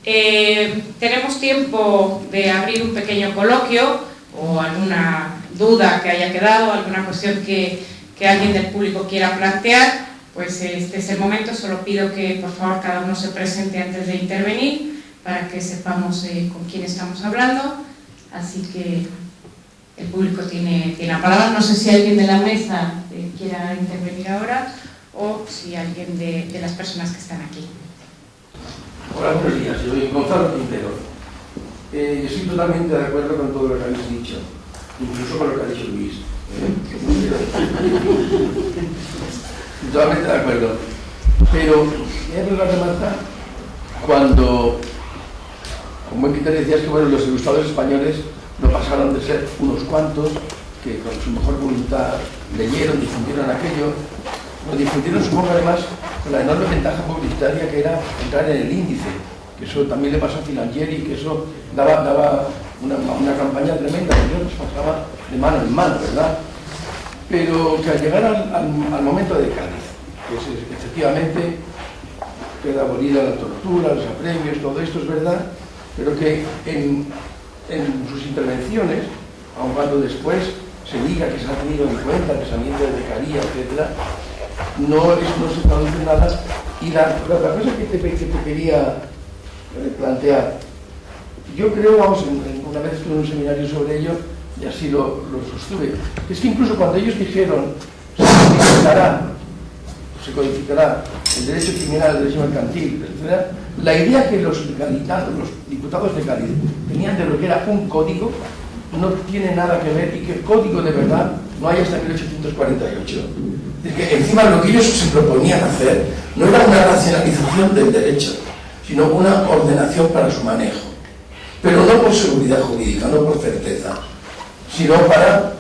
Tenemos tiempo de abrir un pequeño coloquio o alguna duda que haya quedado, alguna cuestión que alguien del público quiera plantear. Pues este es el momento. Solo pido que por favor cada uno se presente antes de intervenir para que sepamos con quién estamos hablando. Así que el público tiene la palabra. No sé si alguien de la mesa quiera intervenir ahora o si alguien de las personas que están aquí. Hola, buenos días. Yo soy Gonzalo Quintero. Estoy totalmente de acuerdo con todo lo que habéis dicho, incluso con lo que ha dicho Luis. Totalmente de acuerdo. Pero es verdad que Marta, cuando, como Quintero decías que bueno, los ilustradores españoles no pasaron de ser unos cuantos que con su mejor voluntad leyeron, difundieron aquello. Lo difundieron, supongo, además, con la enorme ventaja publicitaria que era entrar en el índice, que eso también le pasó a Filangieri, que eso daba una campaña tremenda, que nos pasaba de mano en mano, ¿verdad? Pero que al llegar al momento de Cádiz, que efectivamente queda abolida la tortura, los apremios, todo esto es verdad, pero que en sus intervenciones, aun cuando después se diga que se ha tenido en cuenta el pensamiento de Beccaria, etc., no se traduce nada. Y la cosa que te quería plantear, yo creo, una vez estuve en un seminario sobre ello y así lo sostuve, es que incluso cuando ellos dijeron se codificará el derecho criminal, el derecho mercantil, etc., la idea que los diputados de Cádiz tenían de lo que era un código no tiene nada que ver, y que el código de verdad no hay hasta 1848. Es que encima lo que ellos se proponían hacer no era una racionalización del derecho, sino una ordenación para su manejo. Pero no por seguridad jurídica, no por certeza, sino para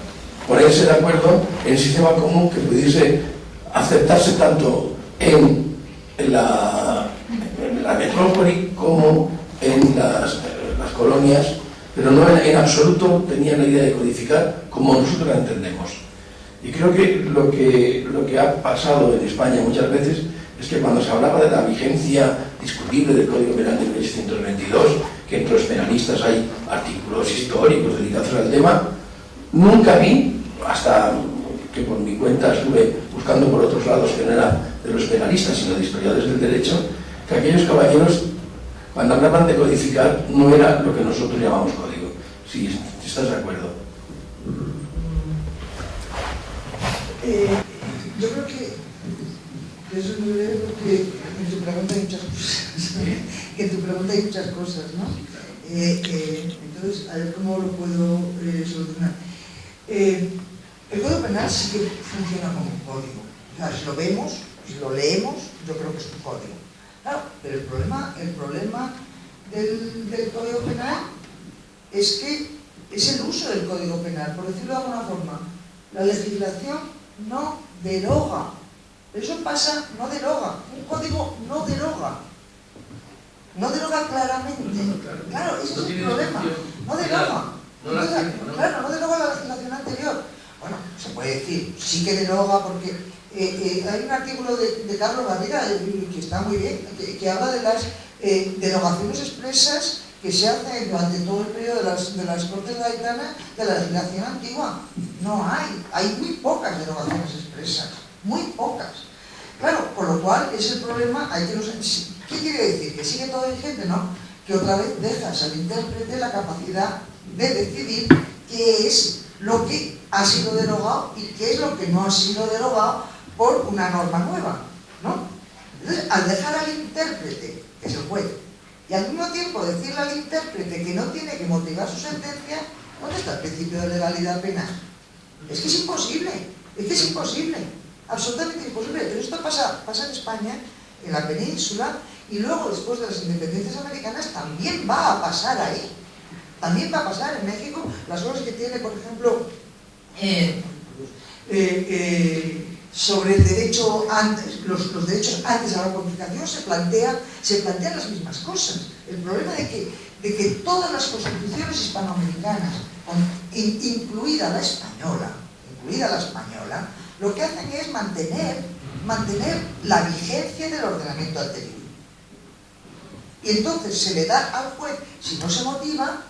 ponerse de acuerdo en un sistema común que pudiese aceptarse tanto en la metrópoli como en las colonias, pero no en absoluto tenían la idea de codificar como nosotros la entendemos. Y creo que lo que ha pasado en España muchas veces es que cuando se hablaba de la vigencia discutible del Código Penal de 1822, que entre los penalistas hay artículos históricos dedicados al tema, nunca vi, hasta que por mi cuenta estuve buscando por otros lados que no era de los penalistas sino de historiadores del derecho, que aquellos caballeros, cuando hablaban de codificar, no era lo que nosotros llamamos código. Si estás de acuerdo. Yo creo que eso es muy breve porque en tu pregunta hay muchas cosas, ¿no? Entonces, a ver cómo lo puedo solucionar. El Código Penal sí que funciona como un código. O sea, si lo vemos, si lo leemos, yo creo que es un código. Claro, pero el problema del Código Penal es que es el uso del Código Penal, por decirlo de alguna forma. La legislación no deroga. Eso pasa, no deroga. Un código no deroga. No deroga claramente. Claro, ese es el problema. No deroga. Claro, no deroga la legislación anterior. Bueno, se puede decir, sí que deroga porque hay un artículo de Carlos Barriga que está muy bien, que habla de las derogaciones expresas que se hacen durante todo el periodo de las Cortes Gaetanas de la legislación antigua. No hay muy pocas derogaciones expresas, muy pocas. Claro, por lo cual ese problema hay que... ¿Qué quiere decir? Que sigue todo vigente, ¿no? Que otra vez dejas al intérprete la capacidad de decidir qué es lo que ha sido derogado y qué es lo que no ha sido derogado por una norma nueva, ¿no? Entonces, al dejar al intérprete, que es el juez, y al mismo tiempo decirle al intérprete que no tiene que motivar su sentencia, ¿dónde está el principio de legalidad penal? Es que es imposible, absolutamente imposible. Pero esto pasa en España, en la península, y luego después de las independencias americanas también va a pasar ahí. También va a pasar en México. Las cosas que tiene, por ejemplo, sobre el derecho antes, los derechos antes a la codificación se plantean las mismas cosas. El problema de que todas las constituciones hispanoamericanas, incluida la española, lo que hacen es mantener la vigencia del ordenamiento anterior. Y entonces se le da al juez, si no se motiva,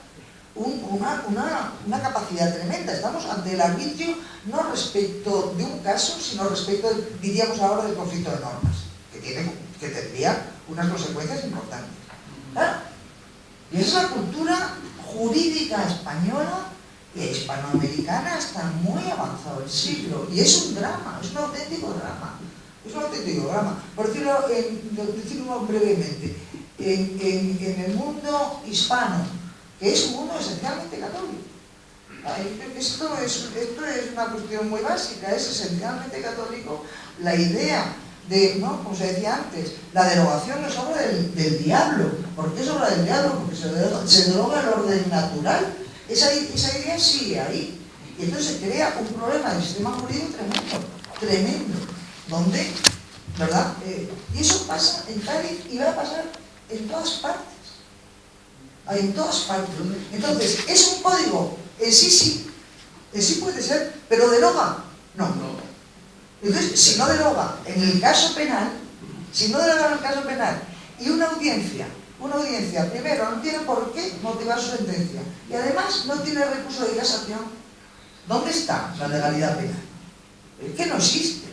una capacidad tremenda. Estamos ante el arbitrio no respecto de un caso, sino respecto, diríamos ahora, del conflicto de normas, que tendría unas consecuencias importantes. ¿Claro? Y esa es la cultura jurídica española y hispanoamericana hasta muy avanzado el siglo. Y es un drama, es un auténtico drama. Es un auténtico drama. Por decirlo brevemente, en el mundo hispano, que es un mundo esencialmente católico. Esto es una cuestión muy básica, es esencialmente católico. La idea de, ¿no?, como se decía antes, la derogación es obra del diablo. ¿Por qué es obra del diablo? Porque se deroga el orden natural. Esa idea sigue ahí. Y entonces se crea un problema del sistema jurídico tremendo, donde, ¿verdad? Y eso pasa en Cádiz y va a pasar en todas partes. En todas partes. Entonces, ¿es un código? En sí puede ser, pero deroga. No. Entonces, si no deroga en el caso penal, y una audiencia, primero, no tiene por qué motivar su sentencia, y además no tiene recurso de casación, ¿dónde está la legalidad penal? Es que no existe.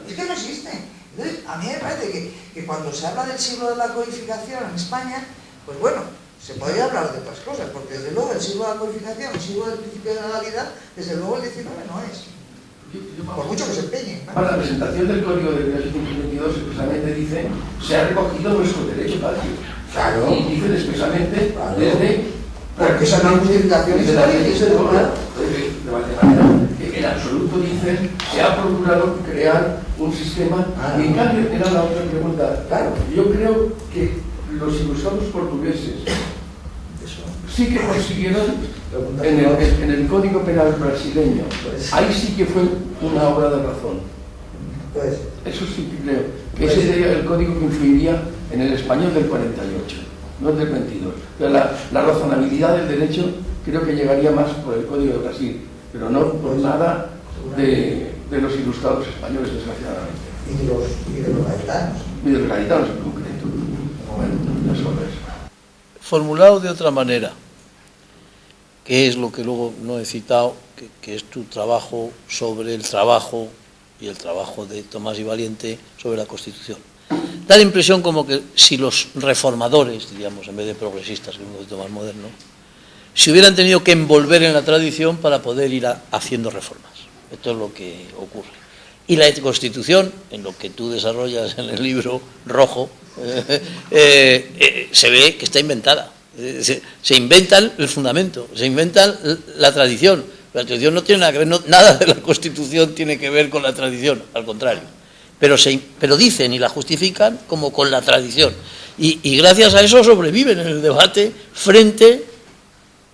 Entonces, a mí me parece que cuando se habla del siglo de la codificación en España, pues bueno, se podría hablar de otras cosas, porque desde luego el siglo de la codificación, el siglo del principio de legalidad, desde luego el 19 no es. Por mucho que se empeñen, ¿no? Para la presentación del Código de 1822 expresamente dice, se ha recogido nuestro derecho patrio. Claro. Y dicen expresamente desde... Porque esa no es justificación histórica. De manera que en absoluto dicen, se ha procurado crear un sistema. Y en cambio, era la otra pregunta. Claro, yo creo que los ilustrados portugueses sí que consiguieron en el Código Penal brasileño, ahí sí que fue una obra de razón. Eso sí que creo, que ese sería el código que influiría en el español del 48, no el del 22. Pero la razonabilidad del derecho creo que llegaría más por el Código de Brasil, pero no por nada de los ilustrados españoles, desgraciadamente. Y de los gaitanos. Y de los gaitanos en concreto. Bueno, ya solo eso. Formulado de otra manera, que es lo que luego no he citado, que es tu trabajo sobre el trabajo y el trabajo de Tomás y Valiente sobre la Constitución. Da la impresión como que si los reformadores, diríamos, en vez de progresistas, que es un concepto más moderno, se hubieran tenido que envolver en la tradición para poder ir haciendo reformas. Esto es lo que ocurre. Y la Constitución, en lo que tú desarrollas en el libro rojo, se ve que está inventada. Se inventan el fundamento, se inventan la tradición. La tradición no tiene nada que ver, nada de la Constitución tiene que ver con la tradición, al contrario. Pero dicen y la justifican como con la tradición. Y gracias a eso sobreviven en el debate frente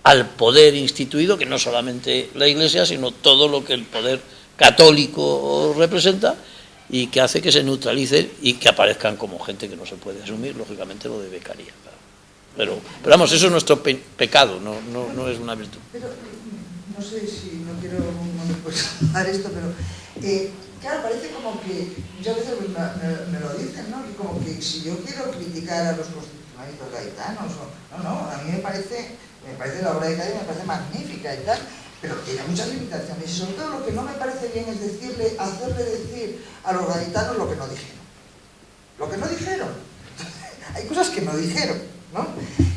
al poder instituido, que no solamente la Iglesia, sino todo lo que el poder católico representa, y que hace que se neutralicen y que aparezcan como gente que no se puede asumir, lógicamente lo de becaría. Pero vamos, eso es nuestro pecado, no es una virtud. Pero no sé si no quiero dar esto, pero claro, parece como que muchas veces me lo dicen, ¿no? Que como que si yo quiero criticar a los constitucionalistas gaitanos, no, a mí me parece la obra de Cádiz me parece magnífica y tal, pero tiene muchas limitaciones, y sobre todo lo que no me parece bien es hacerle decir a los gaditanos lo que no dijeron. Lo que no dijeron. Hay cosas que no dijeron, ¿no?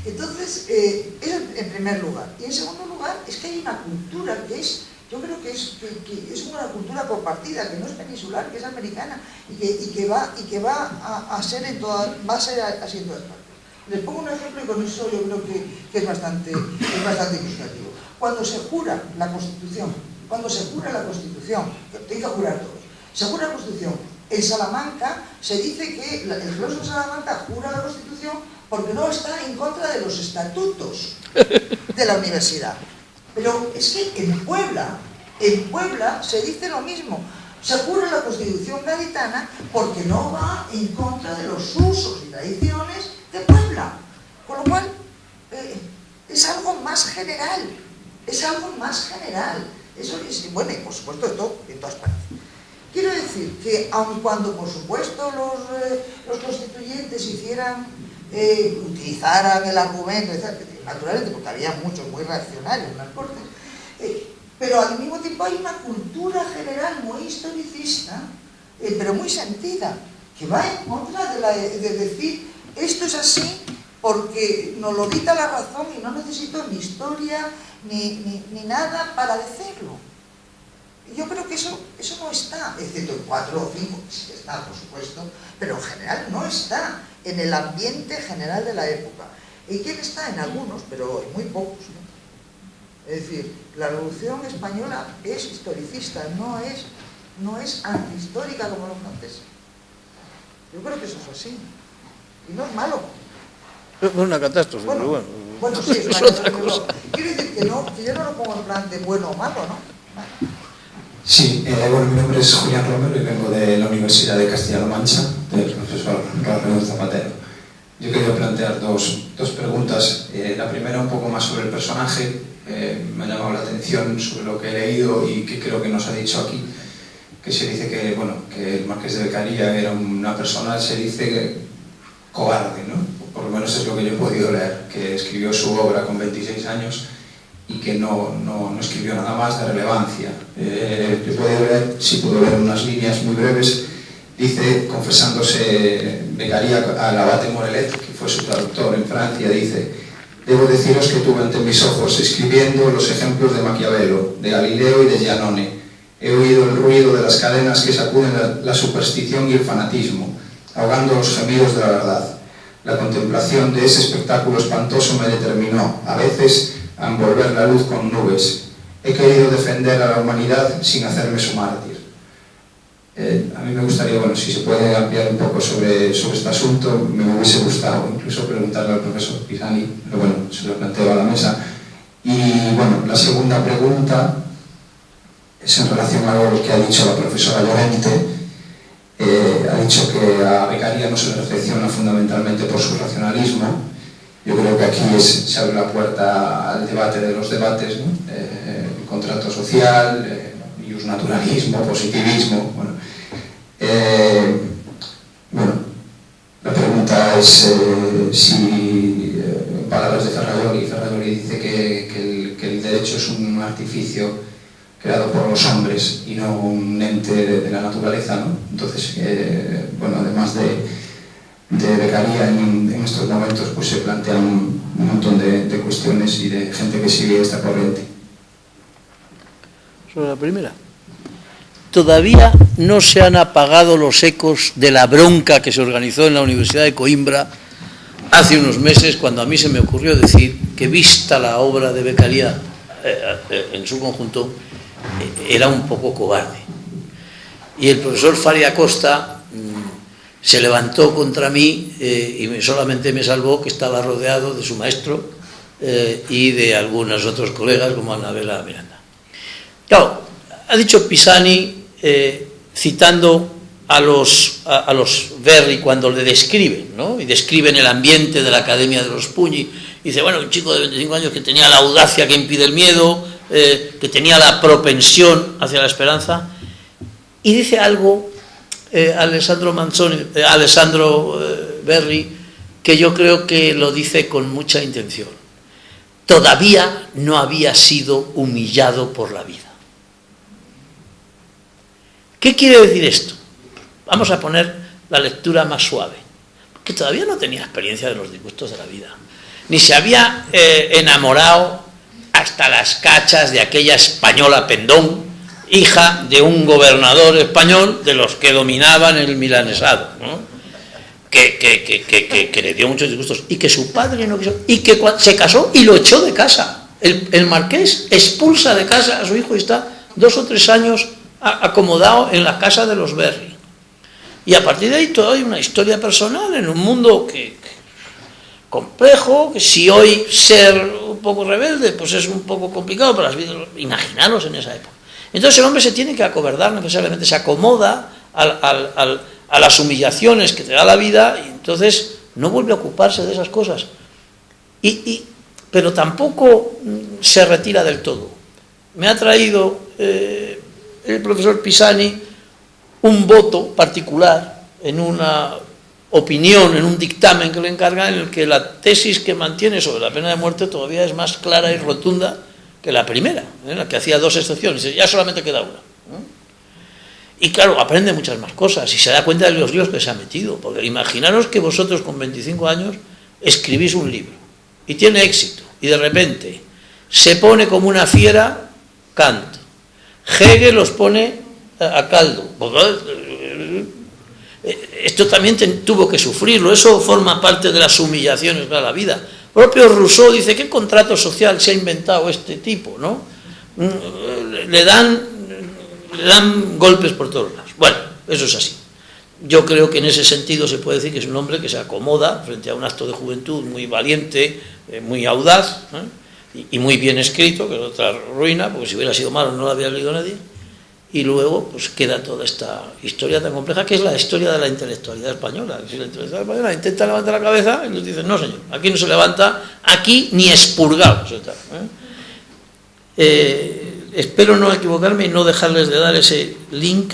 Entonces, eso en primer lugar. Y en segundo lugar, es que hay una cultura que es, yo creo que es una cultura compartida, que no es peninsular, que es americana, y que va a ser así en todas partes. Les pongo un ejemplo y con eso yo creo que es bastante ilustrativo. Cuando se jura la Constitución, te hizo jurar todos, se jura la Constitución. En Salamanca se dice que el claustro de Salamanca jura la Constitución porque no está en contra de los estatutos de la universidad. Pero es que en Puebla se dice lo mismo. Se jura la Constitución gaditana porque no va en contra de los usos y tradiciones de Puebla. Con lo cual, es algo más general. Eso es, bueno, y por supuesto esto en todas partes. Quiero decir que aun cuando por supuesto los constituyentes hicieran utilizaran el argumento, etc., naturalmente, porque había muchos muy reaccionarios en las Cortes, pero al mismo tiempo hay una cultura general muy historicista, pero muy sentida, que va en contra de decir esto es así porque nos lo dicta la razón y no necesito ni historia ni nada para decirlo. Yo creo que eso no está, excepto en 4 o 5, que sí está, por supuesto, pero en general no está en el ambiente general de la época. ¿Y quién está? En algunos, pero en muy pocos, ¿no? Es decir, la Revolución Española es historicista, no es antihistórica como los franceses. Yo creo que eso es así. Y no es malo. Es una catástrofe, Bueno, pero bueno. Bueno, sí, es otra cosa. Quiero decir que yo no lo pongo en plan de bueno o malo, ¿no? Sí, bueno, mi nombre es Julián Romero y vengo de la Universidad de Castilla-La Mancha, del profesor Rafael Zapatero. Yo quería plantear dos preguntas. La primera un poco más sobre el personaje. Me ha llamado la atención sobre lo que he leído y que creo que nos ha dicho aquí, que se dice que, bueno, que el Marqués de Beccaria era una persona, se dice, cobarde, ¿no? Por lo menos es lo que yo he podido leer, que escribió su obra con 26 años y que no escribió nada más de relevancia. Yo he podido leer, sí puedo leer unas líneas muy breves. Dice, confesándose Beccaria al abate Morelet, que fue su traductor en Francia, dice: debo deciros que tuve ante mis ojos escribiendo los ejemplos de Maquiavelo, de Galileo y de Giannone. He oído el ruido de las cadenas que sacuden la superstición y el fanatismo, ahogando los gemidos de la verdad. La contemplación de ese espectáculo espantoso me determinó, a veces, a envolver la luz con nubes. He querido defender a la humanidad sin hacerme su mártir. A mí me gustaría, bueno, si se puede ampliar un poco sobre este asunto, me hubiese gustado incluso preguntarle al profesor Pisani, pero bueno, se lo planteo a la mesa. Y bueno, la segunda pregunta es en relación a lo que ha dicho la profesora Llorente. Ha dicho que a Beccaria no se le reflexiona fundamentalmente por su racionalismo. Yo creo que aquí se abre la puerta al debate de los debates, ¿no? El contrato social, naturalismo, positivismo. Bueno, la pregunta es si, en palabras de Ferrajoli dice que el derecho es un artificio creado por los hombres y no un ente de la naturaleza, ¿no? Entonces, bueno, además de Beccaria en estos momentos pues se plantean un montón de cuestiones y de gente que sigue esta corriente. Sobre la primera. Todavía no se han apagado los ecos de la bronca que se organizó en la Universidad de Coimbra hace unos meses, cuando a mí se me ocurrió decir que, vista la obra de Beccaria en su conjunto, era un poco cobarde. Y el profesor Faria Costa se levantó contra mí y solamente me salvó que estaba rodeado de su maestro y de algunos otros colegas como Anabela Miranda. Claro, ha dicho Pisani, citando a los Verri cuando le describen, ¿no? Y describen el ambiente de la Academia de los Pugni. Dice, bueno, un chico de 25 años que tenía la audacia que impide el miedo, que tenía la propensión hacia la esperanza. Y dice algo Alessandro Verri, que yo creo que lo dice con mucha intención. Todavía no había sido humillado por la vida. ¿Qué quiere decir esto? Vamos a poner la lectura más suave. Porque todavía no tenía experiencia de los disgustos de la vida. Ni se había enamorado hasta las cachas de aquella española Pendón, hija de un gobernador español de los que dominaban el milanesado, ¿no? Que le dio muchos disgustos. Y que su padre no quiso. Y que se casó y lo echó de casa. El marqués expulsa de casa a su hijo y está 2 o 3 años acomodado en la casa de los Verri. Y a partir de ahí toda hay una historia personal en un mundo complejo, que si hoy ser un poco rebelde pues es un poco complicado para las vidas, imaginaros en esa época. Entonces el hombre se tiene que acobardar necesariamente, se acomoda a las humillaciones que te da la vida y entonces no vuelve a ocuparse de esas cosas. Pero tampoco se retira del todo. Me ha traído el profesor Pisani un voto particular en una opinión, en un dictamen que le encargan, en el que la tesis que mantiene sobre la pena de muerte todavía es más clara y rotunda que la primera, en la que hacía 2 excepciones, ya solamente queda una. Y claro, aprende muchas más cosas y se da cuenta de los líos que se ha metido, porque imaginaros que vosotros con 25 años escribís un libro y tiene éxito, y de repente se pone como una fiera Kant, Hegel los pone a caldo. Esto también tuvo que sufrirlo, eso forma parte de las humillaciones de la vida. El propio Rousseau dice: ¿qué contrato social se ha inventado este tipo? ¿No? Le dan golpes por todos lados. Bueno, eso es así. Yo creo que en ese sentido se puede decir que es un hombre que se acomoda frente a un acto de juventud muy valiente, muy audaz, y muy bien escrito, que es otra ruina, porque si hubiera sido malo no lo había leído nadie. Y luego pues queda toda esta historia tan compleja, que es la historia de la intelectualidad española. Si la intelectualidad española intenta levantar la cabeza y nos dicen: no señor, aquí no se levanta, aquí ni expurgado se está. Espero no equivocarme y no dejarles de dar ese link,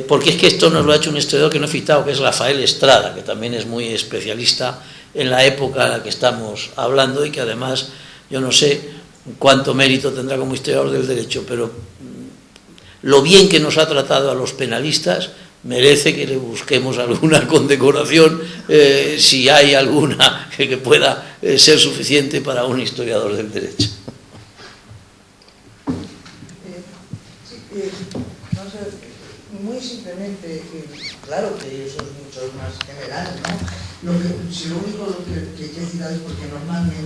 porque es que esto nos lo ha hecho un historiador que no he citado, que es Rafael Estrada, que también es muy especialista en la época en la que estamos hablando, y que además yo no sé cuánto mérito tendrá como historiador del derecho, pero lo bien que nos ha tratado a los penalistas merece que le busquemos alguna condecoración, si hay alguna que pueda ser suficiente para un historiador del derecho. Muy simplemente, claro que eso es mucho más general, ¿no? Si lo único que hay que decir es porque normalmente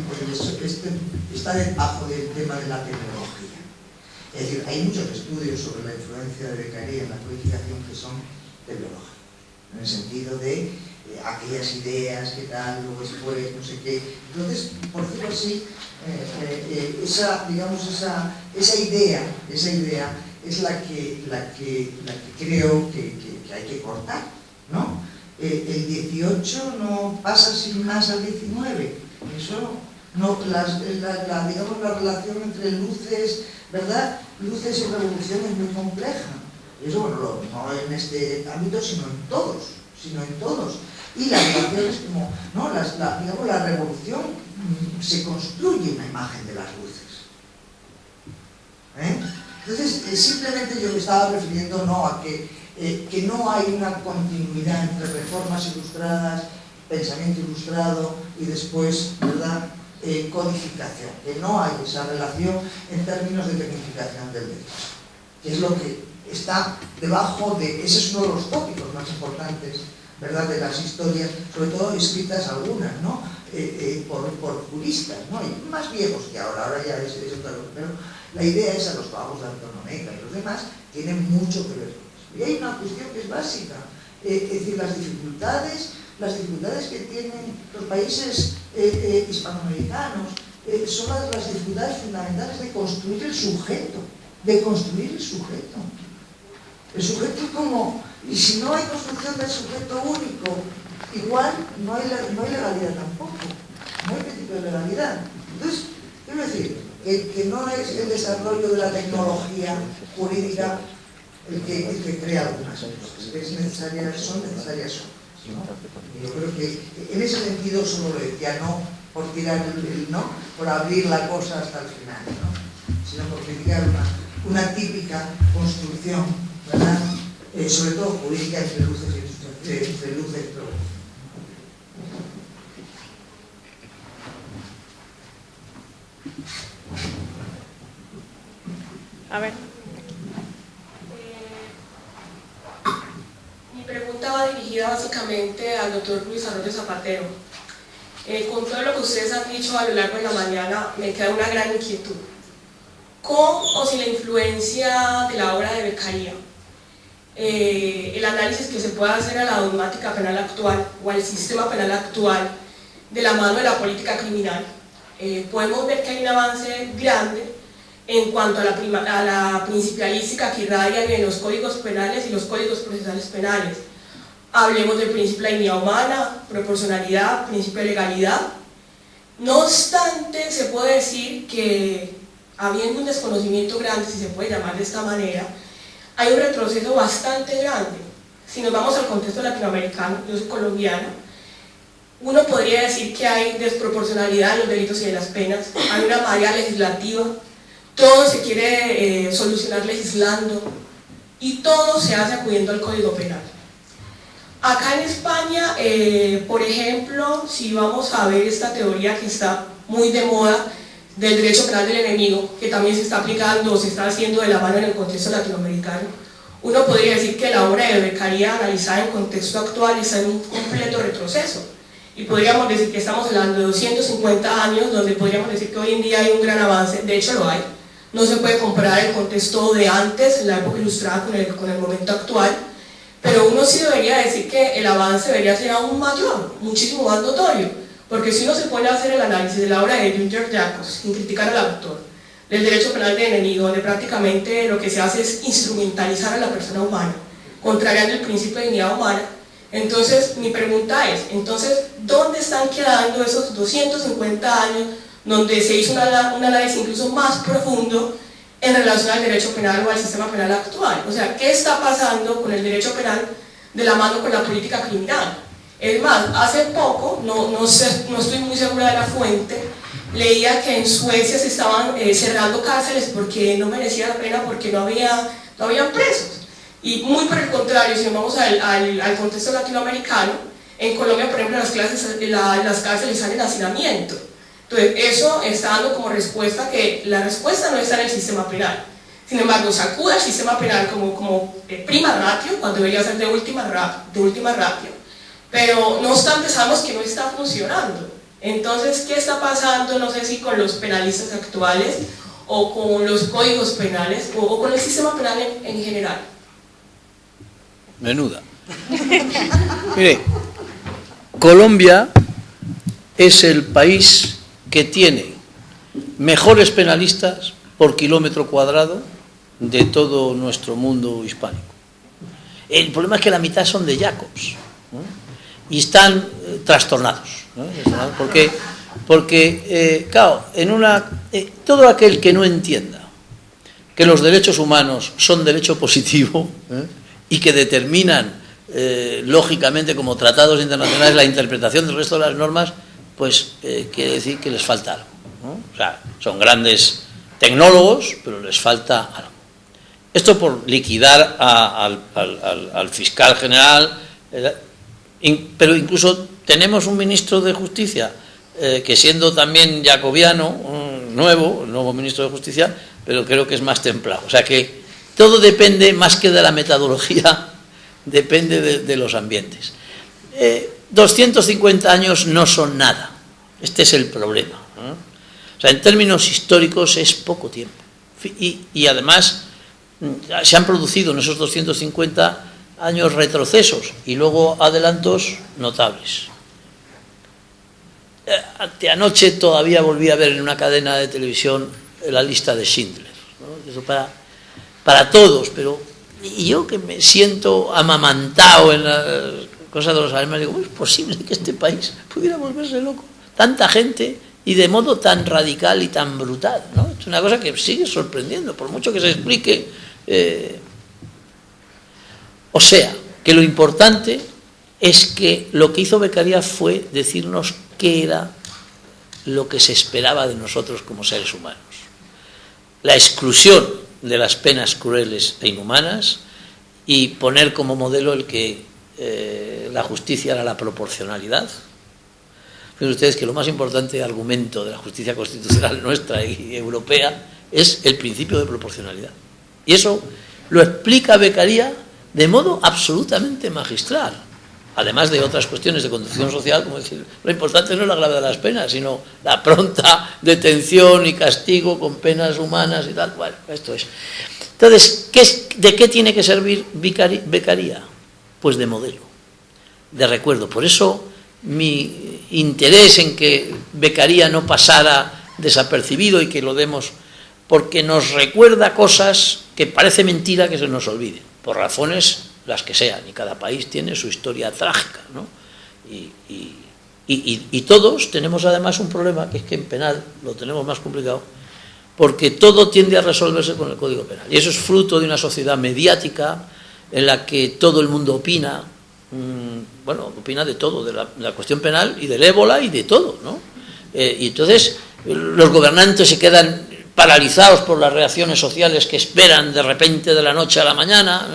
está debajo del tema de la tecnología. Es decir, hay muchos estudios sobre la influencia de Beccaria en la codificación que son tecnológicos, en el sentido de aquellas ideas que tal, luego después, no sé qué. Entonces, por decirlo así, esa idea es la que creo que hay que cortar, ¿no? El 18 no pasa sin más al 19, eso no, digamos, la relación entre luces, ¿verdad? Luces y revolución es muy compleja. Y eso, bueno, no en este ámbito, sino en todos. Y la relación es como, ¿no? Digamos, la revolución se construye una imagen de las luces. Entonces, simplemente yo me estaba refiriendo no a que no hay una continuidad entre reformas ilustradas, pensamiento ilustrado y después, ¿verdad?, codificación, que no hay esa relación en términos de tecnificación del derecho, que es lo que está debajo de, ese es uno de los tópicos más importantes, ¿verdad?, de las historias, sobre todo escritas algunas, ¿no?, por juristas, ¿no?, y más viejos que ahora ya es otra cosa, pero la idea esa, los pagos de Antonomeca y los demás, tienen mucho que ver con eso. Y hay una cuestión que es básica, es decir, las dificultades que tienen los países hispanoamericanos son las dificultades fundamentales de construir el sujeto, El sujeto como, y si no hay construcción del sujeto único, igual no hay legalidad tampoco, no hay principio de legalidad. Entonces, quiero decir, que no es el desarrollo de la tecnología jurídica el que crea algunas cosas, que son necesarias. ¿No? Y yo creo que en ese sentido solo lo decía, no por tirar no, por abrir la cosa hasta el final, ¿no?, sino por criticar una típica construcción, ¿verdad?, sobre todo jurídica entre luces pero a ver. Mi pregunta va dirigida básicamente al doctor Luis Arroyo Zapatero. Con todo lo que ustedes han dicho a lo largo de la mañana, me queda una gran inquietud. ¿Con o sin la influencia de la obra de Beccaria, el análisis que se puede hacer a la dogmática penal actual o al sistema penal actual de la mano de la política criminal, podemos ver que hay un avance grande en cuanto a la principialística que irradia en los códigos penales y los códigos procesales penales? Hablemos del principio de la dignidad humana, proporcionalidad, principio de legalidad. No obstante, se puede decir que, habiendo un desconocimiento grande, si se puede llamar de esta manera, hay un retroceso bastante grande. si nos vamos al contexto latinoamericano, yo soy colombiana, uno podría decir que hay desproporcionalidad en los delitos y en las penas, hay una marea legislativa, todo se quiere solucionar legislando y todo se hace acudiendo al Código Penal. Acá en España, por ejemplo, si vamos a ver esta teoría que está muy de moda del derecho penal del enemigo, que también se está aplicando o se está haciendo de la mano en el contexto latinoamericano, uno podría decir que la obra de Beccaria analizada en contexto actual está en un completo retroceso. Y podríamos decir que estamos hablando de 250 años, donde podríamos decir que hoy en día hay un gran avance, de hecho lo hay. No se puede comparar el contexto de antes, la época ilustrada, con el momento actual, pero uno sí debería decir que el avance debería ser aún mayor, muchísimo más notorio, porque si uno se pone a hacer el análisis de la obra de Günter Jacobs, sin criticar al autor, del derecho penal del enemigo, donde prácticamente lo que se hace es instrumentalizar a la persona humana, contrariando el principio de dignidad humana. Entonces, mi pregunta es, entonces, ¿dónde están quedando esos 250 años donde se hizo un análisis incluso más profundo en relación al derecho penal o al sistema penal actual? O sea, ¿qué está pasando con el derecho penal de la mano con la política criminal? Es más, hace poco, no estoy muy segura de la fuente, leía que en Suecia se estaban cerrando cárceles porque no merecía la pena, porque no habían presos. Y muy por el contrario, si nos vamos al contexto latinoamericano, en Colombia, por ejemplo, las cárceles están en hacinamiento. Entonces, eso está dando como respuesta que la respuesta no está en el sistema penal. Sin embargo, se acude al sistema penal como prima ratio, cuando debería ser de última ratio. Pero no obstante, sabemos que no está funcionando. Entonces, ¿qué está pasando? No sé si con los penalistas actuales, o con los códigos penales, o con el sistema penal en general. Menuda. Mire, Colombia es el país que tiene mejores penalistas por kilómetro cuadrado de todo nuestro mundo hispánico. El problema es que la mitad son de Jacobs, ¿no? Y están trastornados, ¿no? Porque claro, todo aquel que no entienda que los derechos humanos son derecho positivo, y que determinan lógicamente como tratados internacionales la interpretación del resto de las normas, pues quiere decir que les falta algo, ¿no? O sea, son grandes tecnólogos, pero les falta algo. Esto por liquidar al fiscal general, pero incluso tenemos un ministro de Justicia que, siendo también jacobiano, el nuevo ministro de Justicia, pero creo que es más templado. O sea que todo depende, más que de la metodología, depende de los ambientes. 250 años no son nada. Este es el problema, ¿no? O sea, en términos históricos es poco tiempo. Y además se han producido en esos 250 años retrocesos y luego adelantos notables. Anoche todavía volví a ver en una cadena de televisión la lista de Schindler, ¿no? Eso para todos, pero y yo que me siento amamantado en las cosas de los alemanes, digo, ¿cómo es posible que este país pudiera volverse loco? Tanta gente y de modo tan radical y tan brutal, ¿no? Es una cosa que sigue sorprendiendo, por mucho que se explique. O sea, que lo importante es que lo que hizo Beccaria fue decirnos qué era lo que se esperaba de nosotros como seres humanos. La exclusión de las penas crueles e inhumanas y poner como modelo el que la justicia era la proporcionalidad. Fíjense ustedes que lo más importante argumento de la justicia constitucional nuestra y europea es el principio de proporcionalidad. Y eso lo explica Beccaria de modo absolutamente magistral, además de otras cuestiones de conducción social, como decir, lo importante no es la gravedad de las penas, sino la pronta detención y castigo con penas humanas y tal. Bueno, esto es. Entonces, ¿de qué tiene que servir Beccaria? Pues de modelo, de recuerdo. Por eso mi interés en que Beccaria no pasara desapercibido y que lo demos, porque nos recuerda cosas que parece mentira que se nos olviden, por razones las que sean, y cada país tiene su historia trágica, ¿no? Y todos tenemos además un problema, que es que en penal lo tenemos más complicado, porque todo tiende a resolverse con el Código Penal, y eso es fruto de una sociedad mediática en la que todo el mundo opina, bueno, opina de todo, de la cuestión penal y del ébola y de todo, ¿no? Y entonces los gobernantes se quedan paralizados por las reacciones sociales que esperan de repente de la noche a la mañana.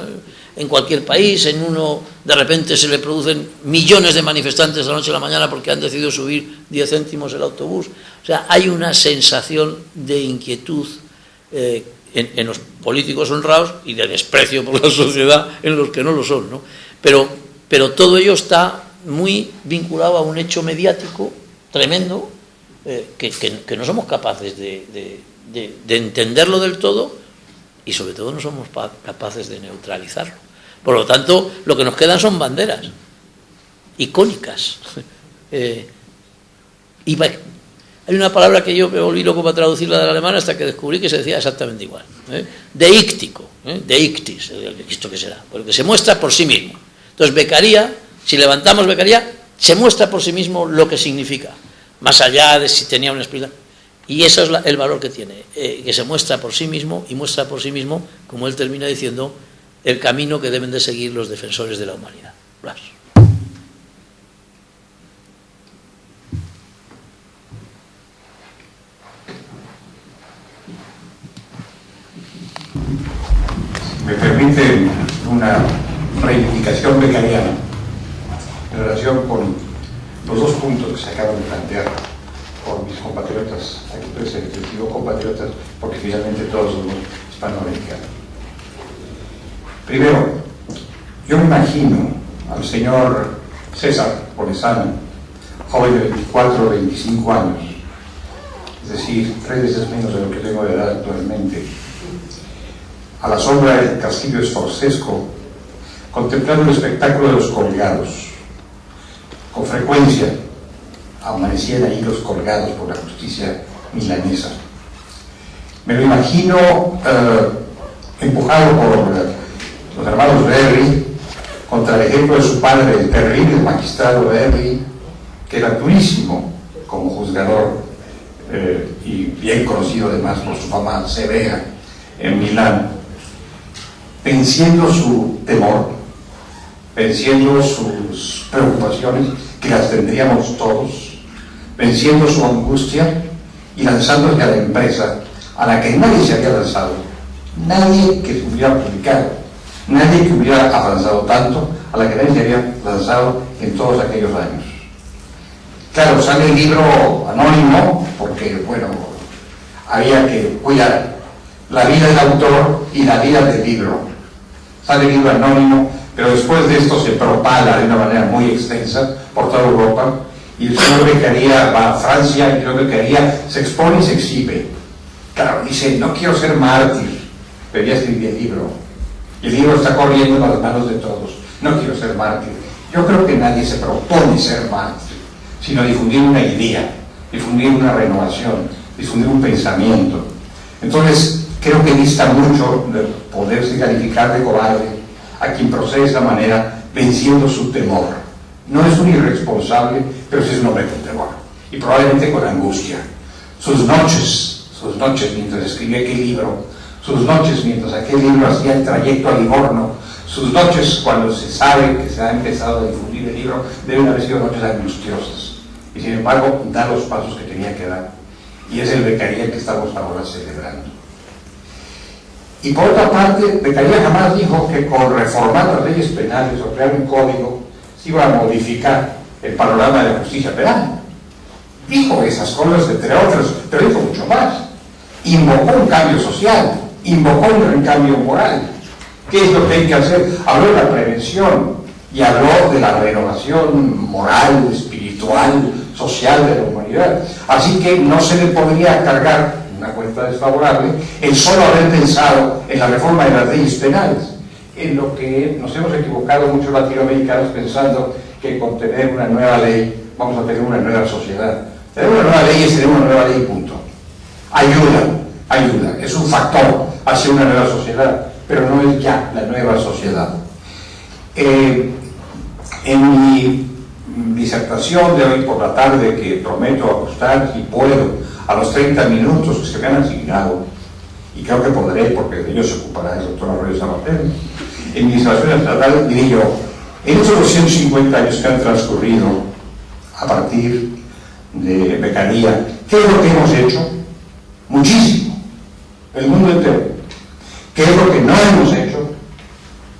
En cualquier país, en uno de repente se le producen millones de manifestantes de la noche a la mañana porque han decidido subir 10 céntimos el autobús. O sea, hay una sensación de inquietud en los políticos honrados y de desprecio por la sociedad en los que no lo son, ¿no? Pero todo ello está muy vinculado a un hecho mediático tremendo que no somos capaces de entenderlo del todo y sobre todo no somos capaces de neutralizarlo. Por lo tanto, lo que nos quedan son banderas icónicas. Hay una palabra que yo me volví loco para traducirla del alemán hasta que descubrí que se decía exactamente igual. Deíctico, deictis, ¿esto qué será? Porque se muestra por sí mismo. Entonces, Beccaria, si levantamos Beccaria, se muestra por sí mismo lo que significa, más allá de si tenía una explicación. Y eso es el valor que tiene, que se muestra por sí mismo y muestra por sí mismo, como él termina diciendo, el camino que deben de seguir los defensores de la humanidad. Blas. Me permite una reivindicación beccariana en relación con los dos puntos que se acaban de plantear por mis compatriotas aquí presentes. Digo compatriotas porque finalmente todos somos hispanoamericanos. Primero, yo me imagino al señor César Polezano, joven de 24 o 25 años, es decir, 3 veces menos de lo que tengo de edad actualmente, a la sombra del castillo esforzesco, contemplando el espectáculo de los colgados. Con frecuencia amanecían ahí los colgados por la justicia milanesa. Me lo imagino empujado por los hermanos Verri contra el ejemplo de su padre, el terrible magistrado Verri, que era durísimo como juzgador y bien conocido además por su fama severa en Milán, venciendo su temor, venciendo sus preocupaciones, que las tendríamos todos, venciendo su angustia y lanzándose a la empresa a la que nadie se había lanzado, nadie que se hubiera publicado, nadie que hubiera avanzado tanto, a la que nadie se había lanzado en todos aquellos años. Claro, sale el libro anónimo porque, bueno, había que cuidar la vida del autor y la vida del libro. Sale el libro anónimo, pero después de esto se propala de una manera muy extensa por toda Europa, y el señor Beccaria va a Francia, y el señor Beccaria se expone y se exhibe. Claro, dice, no quiero ser mártir, pero ya escribí el libro, y el libro está corriendo en las manos de todos. No quiero ser mártir. Yo creo que nadie se propone ser mártir, sino difundir una idea, difundir una renovación, difundir un pensamiento. Entonces, creo que dista mucho de poderse calificar de cobarde a quien procede de esa manera, venciendo su temor. No es un irresponsable, pero sí es un hombre con temor, y probablemente con angustia. Sus noches mientras escribía aquel libro, sus noches mientras aquel libro hacía el trayecto a Livorno, sus noches cuando se sabe que se ha empezado a difundir el libro, deben haber sido noches angustiosas, y sin embargo da los pasos que tenía que dar, y es el Beccaria que estamos ahora celebrando. Y por otra parte, Beccaria jamás dijo que con reformar las leyes penales o crear un código se iba a modificar el panorama de la justicia penal. Dijo esas cosas, entre otras, pero dijo mucho más. Invocó un cambio social, invocó un cambio moral. ¿Qué es lo que hay que hacer? Habló de la prevención y habló de la renovación moral, espiritual, social de la humanidad. Así que no se le podría cargar una cuenta desfavorable el solo haber pensado en la reforma de las leyes penales, en lo que nos hemos equivocado muchos latinoamericanos pensando que con tener una nueva ley vamos a tener una nueva sociedad. Tener una nueva ley es tener una nueva ley, punto. Ayuda, es un factor hacia una nueva sociedad, pero no es ya la nueva sociedad. En mi disertación de hoy por la tarde, que prometo ajustar si puedo a los 30 minutos que se me han asignado, y creo que podré porque de ello se ocupará el doctor Arroyo Zapatero, en mi instalación estatal, diré yo, en estos 250 años que han transcurrido a partir de Beccaria, ¿qué es lo que hemos hecho? Muchísimo, el mundo entero. ¿Qué es lo que no hemos hecho?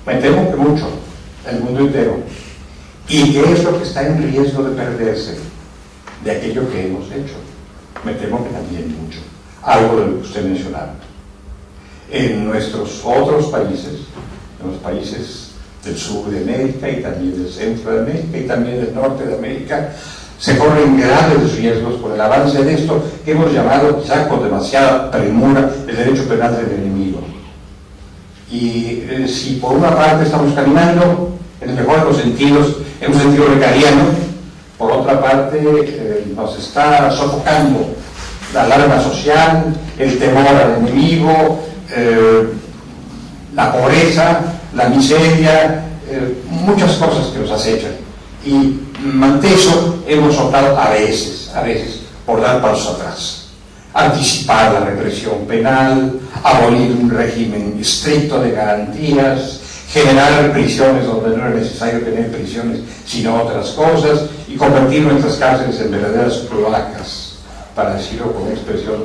Me temo que mucho, el mundo entero. ¿Y qué es lo que está en riesgo de perderse de aquello que hemos hecho? Me temo que también mucho. Algo de lo que usted mencionaba. En nuestros otros países, en los países del sur de América y también del centro de América y también del norte de América, se corren graves riesgos por el avance de esto que hemos llamado, quizá con demasiada premura, el derecho penal del enemigo. Y si por una parte estamos caminando, en el mejor de los sentidos, en un sentido beccariano, por otra parte nos está sofocando la alarma social, el temor al enemigo, la pobreza, la miseria, muchas cosas que nos acechan. Y ante eso hemos optado a veces, por dar pasos atrás. Anticipar la represión penal, abolir un régimen estricto de garantías, generar prisiones donde no es necesario tener prisiones, sino otras cosas, y convertir nuestras cárceles en verdaderas cloacas, para decirlo con una expresión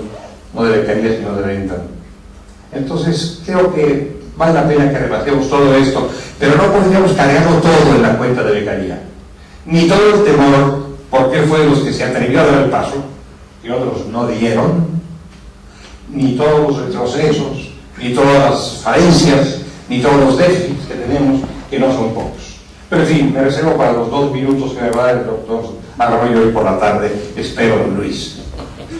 no de Beccaria, sino de Bentham. Entonces, creo que vale la pena que rebatemos todo esto, pero no podríamos cargarlo todo en la cuenta de Beccaria. Ni todo el temor, porque él fue de los que se atrevió a dar el paso, y otros no dieron, ni todos los retrocesos, ni todas las falencias, ni todos los déficits que tenemos, que no son pocos. Pero en fin, me reservo para los 2 minutos que me va a dar el doctor Arroyo hoy por la tarde, espero, don Luis.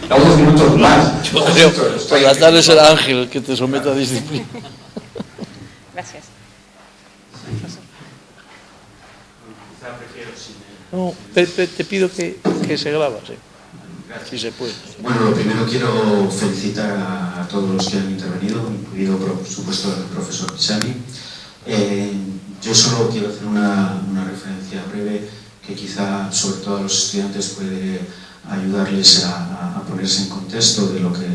Los 2 minutos más. Yo creo que por la tarde será Ángel el que te someta a disciplina. Gracias. No, te pido que se graba, sí. Si se puede. Bueno, lo primero quiero felicitar a todos los que han intervenido, incluido por supuesto al profesor Pisani. Yo solo quiero hacer una referencia breve que quizá sobre todo a los estudiantes puede ayudarles a ponerse en contexto de lo que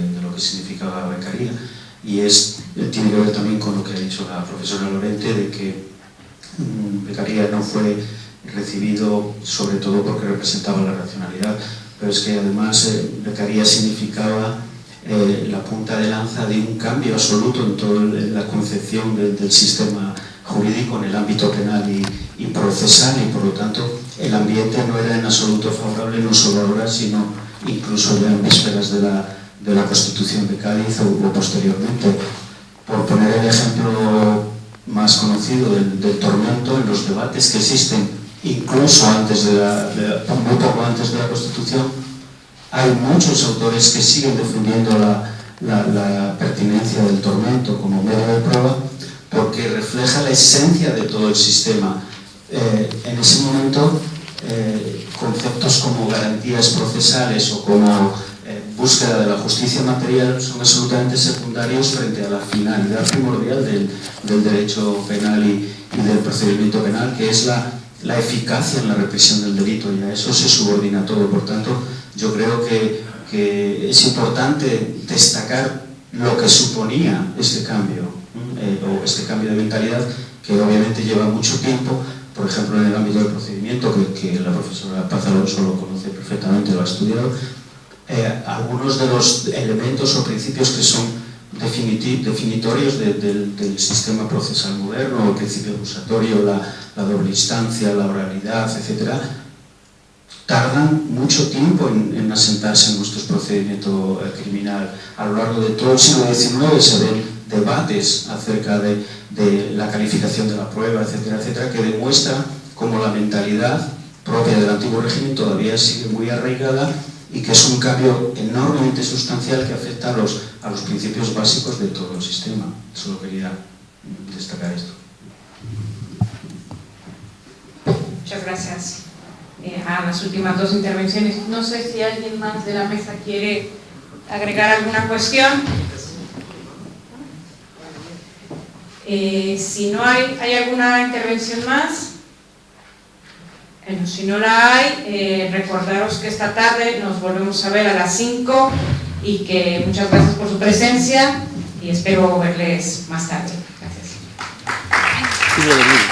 significaba Beccaria, y tiene que ver también con lo que ha dicho la profesora Lorente, de que Beccaria no fue recibido sobre todo porque representaba la racionalidad, pero es que además Beccaria significaba la punta de lanza de un cambio absoluto en toda la concepción del sistema jurídico en el ámbito penal y procesal, y por lo tanto el ambiente no era en absoluto favorable, no solo ahora, sino incluso ya en vísperas de la Constitución de Cádiz o posteriormente. Por poner el ejemplo más conocido del tormento, en los debates que existen incluso muy poco antes de la Constitución, hay muchos autores que siguen defendiendo la pertinencia del tormento como medio de prueba, porque refleja la esencia de todo el sistema. En ese momento, conceptos como garantías procesales o como búsqueda de la justicia material son absolutamente secundarios frente a la finalidad primordial del derecho penal y del procedimiento penal, que es la eficacia en la represión del delito, y a eso se subordina todo. Por tanto, yo creo que es importante destacar lo que suponía este cambio, o este cambio de mentalidad, que obviamente lleva mucho tiempo. Por ejemplo, en el ámbito del procedimiento, que la profesora Paz Alonso lo conoce perfectamente, lo ha estudiado, algunos de los elementos o principios que son definitorios del sistema procesal moderno, el principio acusatorio, la doble instancia, la oralidad, etc., tardan mucho tiempo en asentarse en nuestro procedimiento criminal. A lo largo de todo el siglo XIX se ven debates acerca de la calificación de la prueba, etcétera, etcétera, que demuestra cómo la mentalidad propia del antiguo régimen todavía sigue muy arraigada, y que es un cambio enormemente sustancial que afecta a los principios básicos de todo el sistema. Solo quería destacar esto. Muchas gracias a las últimas 2 intervenciones. No sé si alguien más de la mesa quiere agregar alguna cuestión. Si no hay alguna intervención más. Bueno, si no la hay, recordaros que esta tarde nos volvemos a ver a las 5, y que muchas gracias por su presencia y espero verles más tarde. Gracias. imposible de vivir.